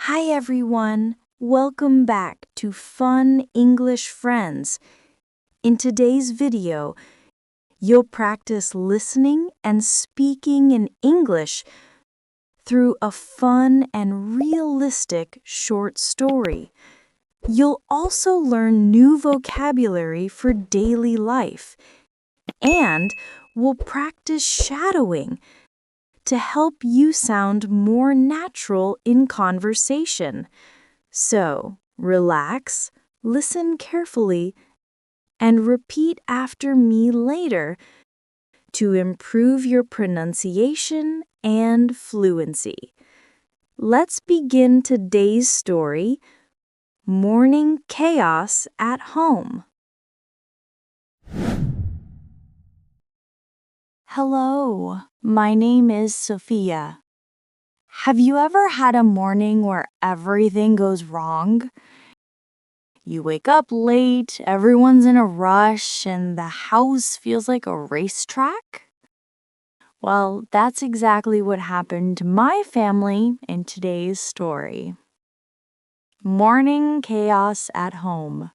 Hi everyone, welcome back to Fun English Friends. In today's video, you'll practice listening and speaking in English through a fun and realistic short story. You'll also learn new vocabulary for daily life, and we'll practice shadowing to help you sound more natural in conversation. So, relax, listen carefully, and repeat after me later to improve your pronunciation and fluency. Let's begin today's story, Morning Chaos at Home. Hello, my name is Sophia. Have you ever had a morning where everything goes wrong? You wake up late, everyone's in a rush, and the house feels like a racetrack? Well, that's exactly what happened to my family in today's story. Morning chaos at home.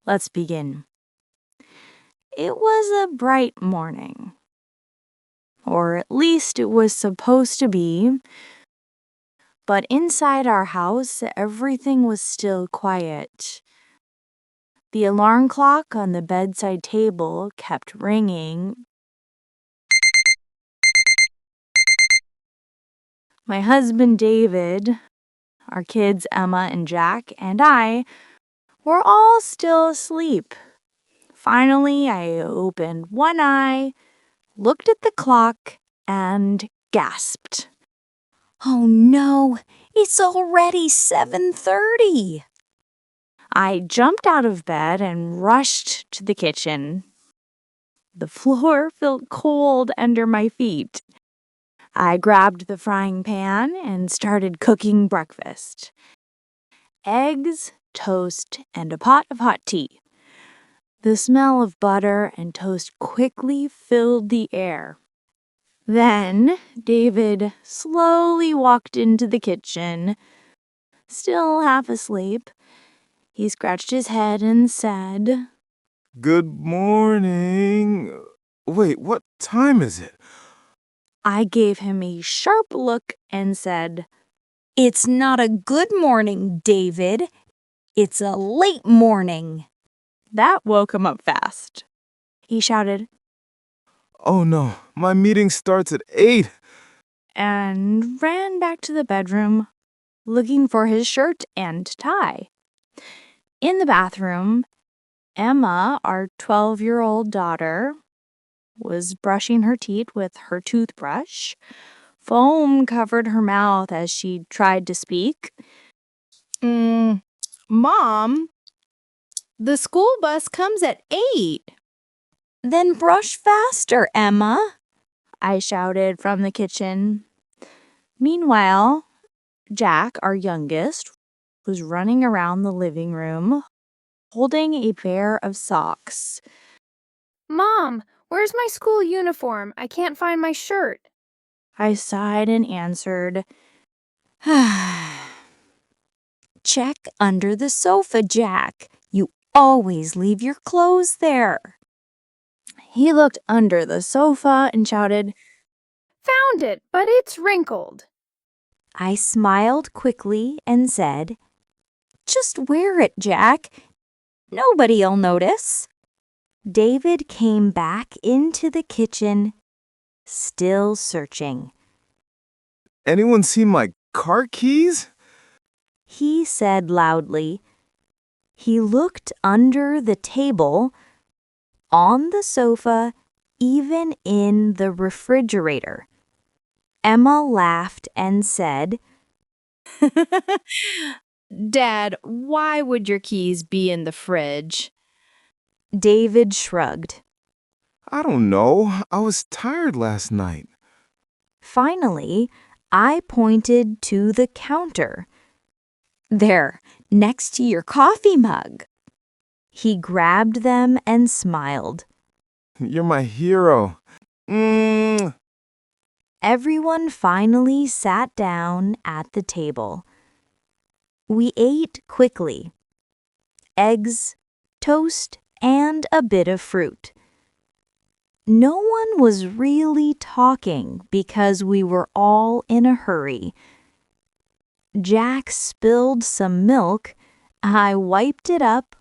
Let's begin. It was a bright morning. Or at least it was supposed to be. But inside our house, everything was still quiet. The alarm clock on the bedside table kept ringing. My husband David, our kids Emma and Jack, and I were all still asleep. Finally, I opened one eye, looked at the clock, and gasped. Oh no, it's already 7:30. I jumped out of bed and rushed to the kitchen. The floor felt cold under my feet. I grabbed the frying pan and started cooking breakfast. Eggs, toast, and a pot of hot tea. The smell of butter and toast quickly filled the air. Then David slowly walked into the kitchen. Still half asleep, he scratched his head and said, Good morning. Wait, what time is it? I gave him a sharp look and said, It's not a good morning, David. It's a late morning. That woke him up fast. He shouted, Oh no, my meeting starts at 8. and ran back to the bedroom, looking for his shirt and tie. In the bathroom, Emma, our 12-year-old daughter, was brushing her teeth with her toothbrush. Foam covered her mouth as she tried to speak. Mom, the school bus comes at 8. Then brush faster, Emma, I shouted from the kitchen. Meanwhile, Jack, our youngest, was running around the living room, holding a pair of socks. Mom, where's my school uniform? I can't find my shirt. I sighed and answered, Check under the sofa, Jack. You always leave your clothes there. He looked under the sofa and shouted, Found it, but it's wrinkled. I smiled quickly and said, Just wear it, Jack. Nobody'll notice. David came back into the kitchen, still searching. Anyone seen my car keys? He said loudly. He looked under the table, on the sofa, even in the refrigerator. Emma laughed and said, Dad, why would your keys be in the fridge? David shrugged. I don't know. I was tired last night. Finally, I pointed to the counter. There, next to your coffee mug. He grabbed them and smiled. You're my hero. Everyone finally sat down at the table. We ate quickly. Eggs, toast, and a bit of fruit. No one was really talking because we were all in a hurry. Jack spilled some milk. I wiped it up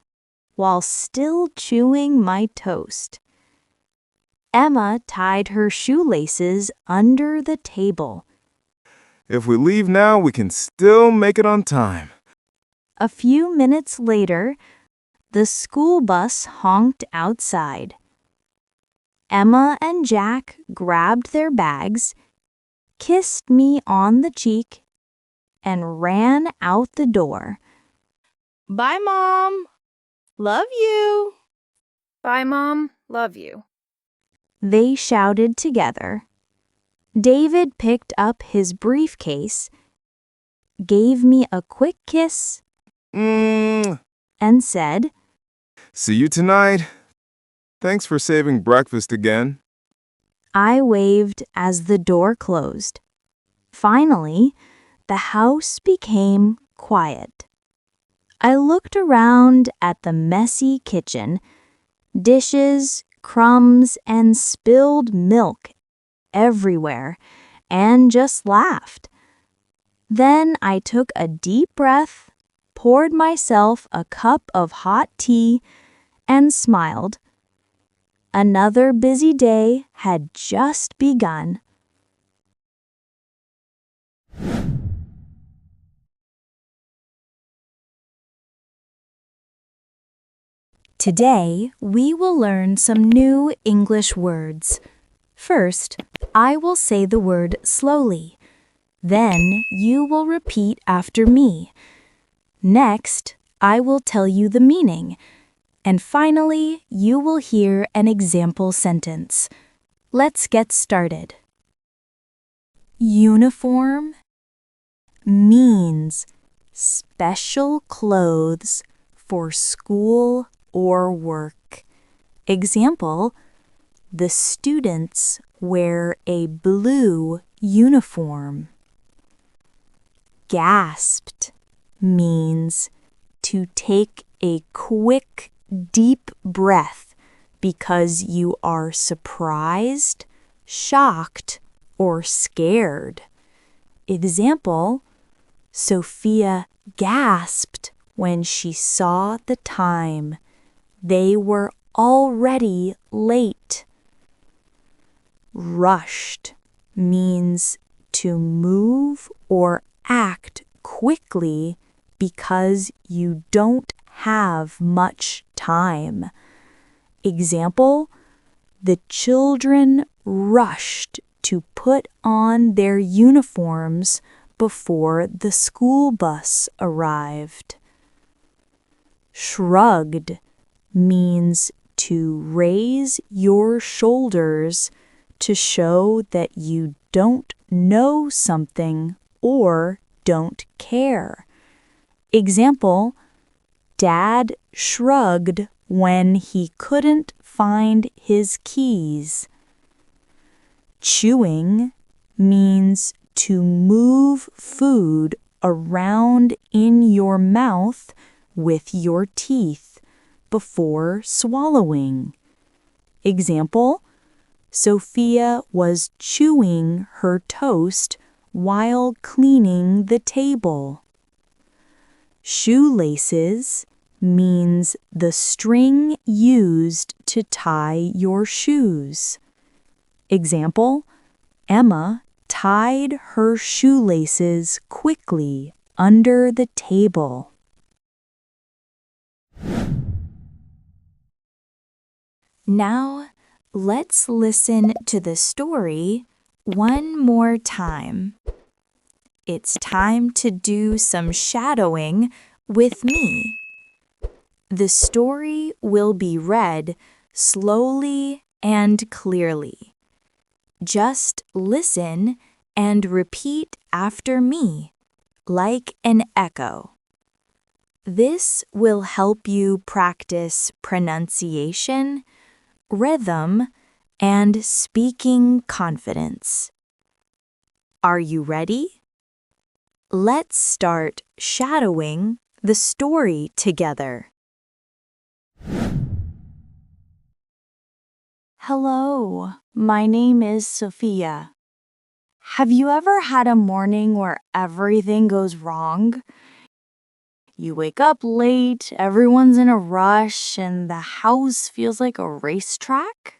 while still chewing my toast. Emma tied her shoelaces under the table. If we leave now, we can still make it on time. A few minutes later, the school bus honked outside. Emma and Jack grabbed their bags, kissed me on the cheek, and ran out the door. Bye, Mom. Love you. Bye, Mom. Love you. They shouted together. David picked up his briefcase, gave me a quick kiss, and said, See you tonight. Thanks for saving breakfast again. I waved as the door closed. Finally, the house became quiet. I looked around at the messy kitchen, dishes, crumbs, and spilled milk everywhere, and just laughed. Then I took a deep breath, poured myself a cup of hot tea, and smiled. Another busy day had just begun. Today, we will learn some new English words. First, I will say the word slowly. Then, you will repeat after me. Next, I will tell you the meaning. And finally, you will hear an example sentence. Let's get started. Uniform means special clothes for school or work. Example, the students wear a blue uniform. Gasped means to take a quick, deep breath because you are surprised, shocked, or scared. Example, Sophia gasped when she saw the time. They were already late. Rushed means to move or act quickly because you don't have much time. Example, the children rushed to put on their uniforms before the school bus arrived. Shrugged means to raise your shoulders to show that you don't know something or don't care. Example, Dad shrugged when he couldn't find his keys. Chewing means to move food around in your mouth with your teeth before swallowing. Example, Sophia was chewing her toast while cleaning the table. Shoelaces means the string used to tie your shoes. Example, Emma tied her shoelaces quickly under the table. Now, let's listen to the story one more time. It's time to do some shadowing with me. The story will be read slowly and clearly. Just listen and repeat after me, like an echo. This will help you practice pronunciation, rhythm, and speaking confidence. Are you ready? Let's start shadowing the story together. Hello, my name is Sophia. Have you ever had a morning where everything goes wrong? You wake up late, everyone's in a rush, and the house feels like a racetrack?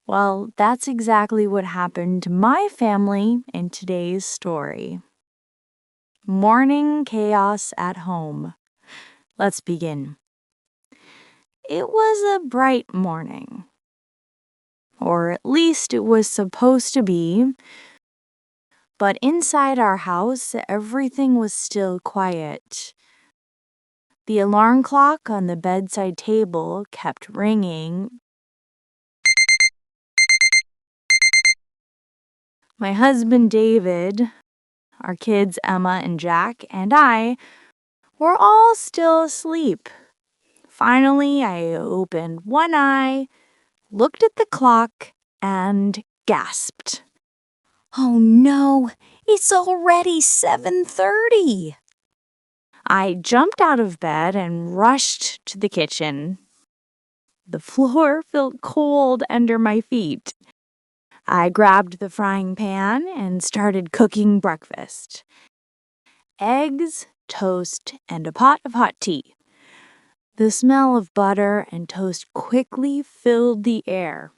Well, that's exactly what happened to my family in today's story. Morning chaos at home. Let's begin. It was a bright morning. Or at least it was supposed to be. But inside our house, everything was still quiet. The alarm clock on the bedside table kept ringing. My husband David, our kids Emma and Jack, and I were all still asleep. Finally, I opened one eye, looked at the clock, and gasped. Oh no, it's already 7:30. I jumped out of bed and rushed to the kitchen. The floor felt cold under my feet. I grabbed the frying pan and started cooking breakfast. Eggs, toast, and a pot of hot tea. The smell of butter and toast quickly filled the air.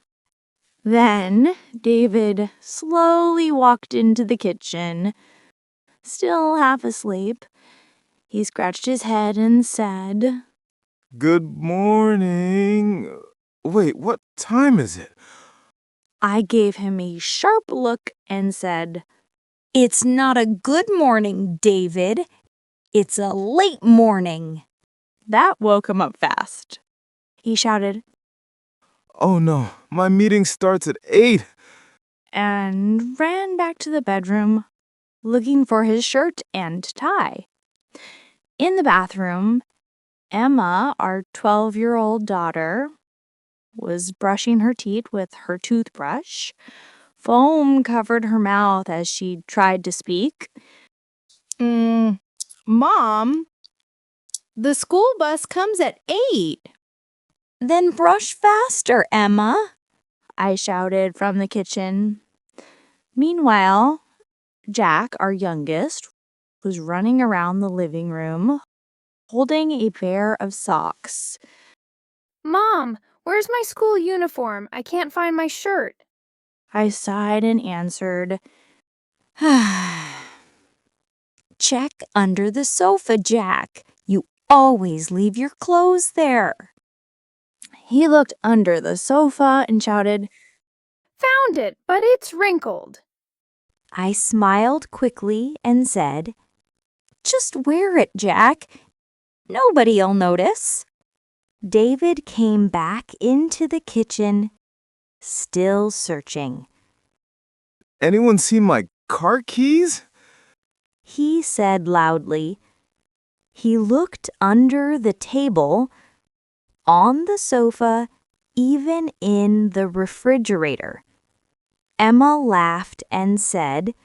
Then David slowly walked into the kitchen. Still half asleep, he scratched his head and said, Good morning. Wait, what time is it? I gave him a sharp look and said, It's not a good morning, David. It's a late morning. That woke him up fast. He shouted, Oh no, my meeting starts at 8. and ran back to the bedroom, looking for his shirt and tie. In the bathroom, Emma, our 12-year-old daughter, was brushing her teeth with her toothbrush. Foam covered her mouth as she tried to speak. Mom, the school bus comes at 8. Then brush faster, Emma, I shouted from the kitchen. Meanwhile, Jack, our youngest, was running around the living room, holding a pair of socks. Mom, where's my school uniform? I can't find my shirt. I sighed and answered, Check under the sofa, Jack. You always leave your clothes there. He looked under the sofa and shouted, Found it, but it's wrinkled. I smiled quickly and said, Just wear it, Jack. Nobody'll notice. David came back into the kitchen, still searching. Anyone seen my car keys? He said loudly. He looked under the table, on the sofa, even in the refrigerator. Emma laughed and said,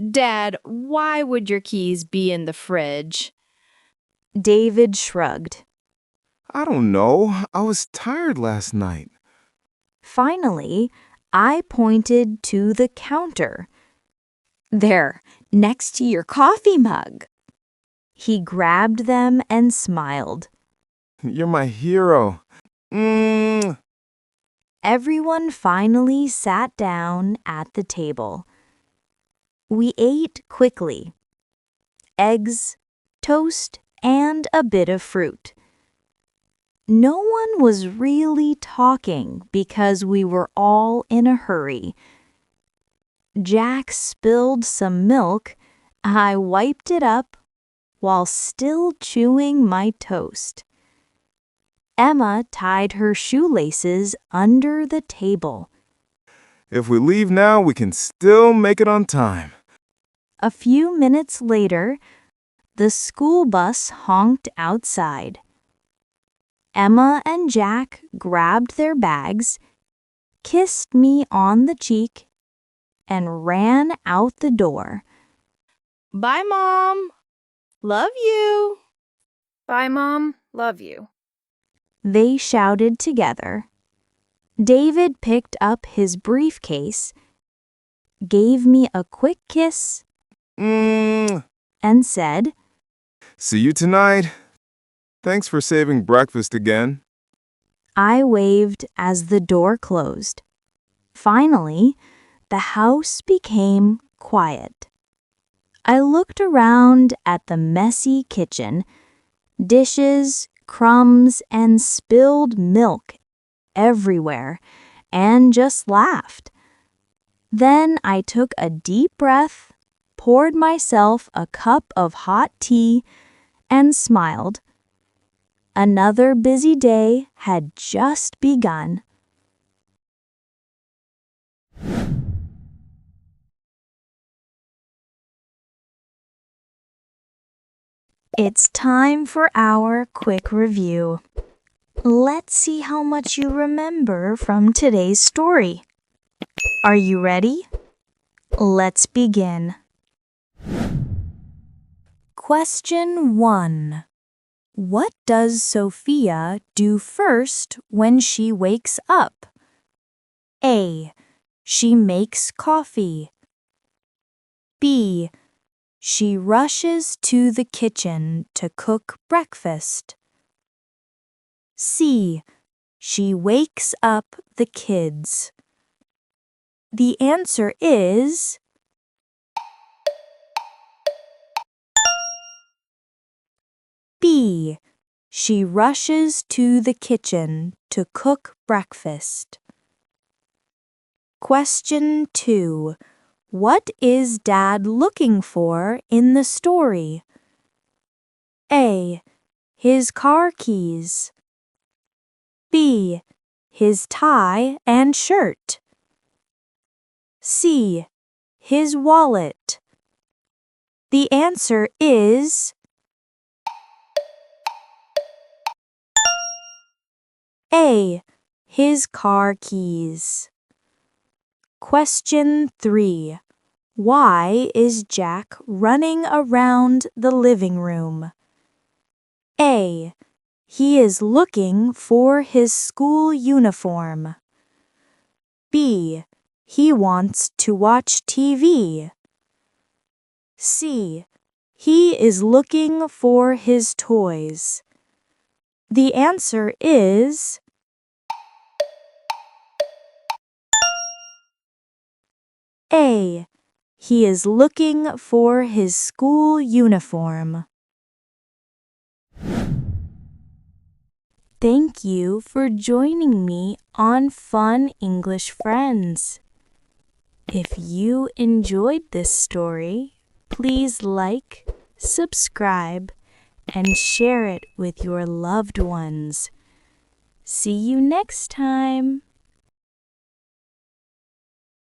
Dad, why would your keys be in the fridge? David shrugged. I don't know. I was tired last night. Finally, I pointed to the counter. There, next to your coffee mug. He grabbed them and smiled. You're my hero. Everyone finally sat down at the table. We ate quickly. Eggs, toast, and a bit of fruit. No one was really talking because we were all in a hurry. Jack spilled some milk. I wiped it up while still chewing my toast. Emma tied her shoelaces under the table. If we leave now, we can still make it on time. A few minutes later, the school bus honked outside. Emma and Jack grabbed their bags, kissed me on the cheek, and ran out the door. Bye, Mom. Love you. Bye, Mom. Love you. They shouted together. David picked up his briefcase, gave me a quick kiss, Mm, and said, see you tonight. Thanks for saving breakfast again. I waved as the door closed. Finally, the house became quiet. I looked around at the messy kitchen, dishes, crumbs, and spilled milk everywhere, and just laughed. Then I took a deep breath, poured myself a cup of hot tea, and smiled. Another busy day had just begun. It's time for our quick review. Let's see how much you remember from today's story. Are you ready? Let's begin. Question 1. What does Sophia do first when she wakes up? A. She makes coffee. B. She rushes to the kitchen to cook breakfast. C. She wakes up the kids. The answer is B. She rushes to the kitchen to cook breakfast. Question 2. What is Dad looking for in the story? A. His car keys. B. His tie and shirt. C. His wallet. The answer is A. His car keys. Question 3. Why is Jack running around the living room? A. He is looking for his school uniform. B. He wants to watch TV. C. He is looking for his toys. The answer is A. He is looking for his school uniform. Thank you for joining me on Fun English Friends. If you enjoyed this story, please like, subscribe, and share it with your loved ones. See you next time.